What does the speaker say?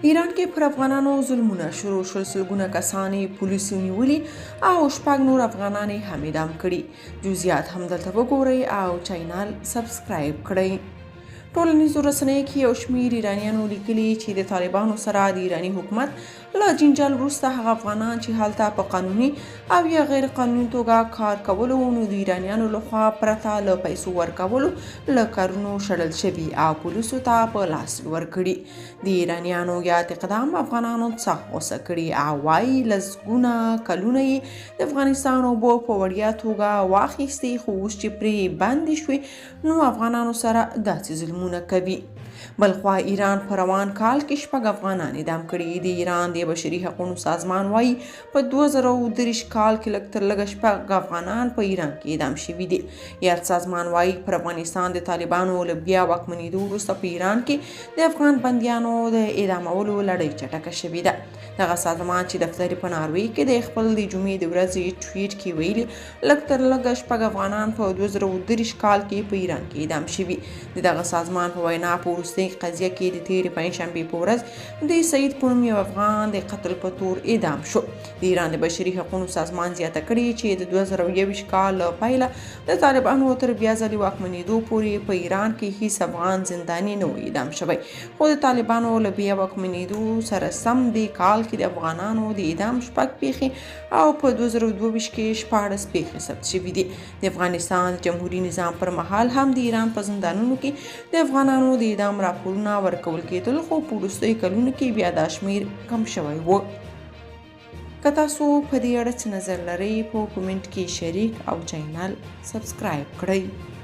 ایران کې پر افغانانو ظلمونه شروع شول. سلګونه کسان یې پولیسو نیولي او شپږ نور افغانان یې هم اعدام کړي. جزئیات هم دلته وګورئ او چینل سبسکرایب کړئ. ټولنیزو رسنیو کې یو شمېر ایرانیانو لیکلي چې د طالبانو سره د ایراني حکومت له جنجال وروسته هغه افغانان چې هلته په قانوني او یا غیر قانوني توګه کار کولو نو د ایرانیانو لخوا پرته له پیسو ورکولو له کارونو شړل شوي او پولیسو ته په لاس ورکړي. د ایرانیانو یاد اقدام افغانانو څخه غوسه کړي او وایي لسګونه کلونه یې د افغانستان اوبه په وړیا توګه واخیستې، خو اوس چې پرې بندې شوې نو افغانانو سره داسې ظلمونه کوي. بلخوا ایران په روان کال کې شپږ افغانان اعدام کړي. د ایران د بشري حقوقو سازمان وایي په 2023 کال کې لږ تر لږه شپږ افغانان په ایران کې اعدام شوي دي. یاد سازمان وایي پر افغانستان د طالبانو له بیا واکمنېدو وروسته په ایران کې د افغان بندیانو د اعدامولو لړۍ چټکه شوې ده. دغه سازمان چې دفتر په ناروې کې د خپل د جمعې د ورځې ټویټ کې ویلي لږ تر لږه شپږ افغانان په 2023 کال کې په ایران کې اعدام شوي. دغه سازمان په وینا په وروستۍ قضیه کې د تېرې پنجشنبې په ورځ د سعید په نوم یو افغان د قتل په تور اعدام شو. د ایران د بشري حقوقو سازمان زیاته کړې چې د 2021 کال له پیله د طالبانو تر بیا ځلې واکمنېدو پورې په ایران کې هیڅ افغان زنداني نه و اعدام شوی. خو د طالبانو له بیا واکمنېدو سره سم د کال کې د افغانانو د اعدام شپږ پیښې او په 2022 کې 14 پیښې ثبت شوي دي. د افغانستان جمهوریت نظام پر مهال هم د ایران په زندانونو کې د افغانانو د اعدام راپورونه ورکول کېدل، خو په وروستیو کلونو کې بیا دا شمېر کم شوی و. که تاسو په دې اړه څه نظر لرئ په کومنټ کې شریک او چینل سبسکرایب کړئ.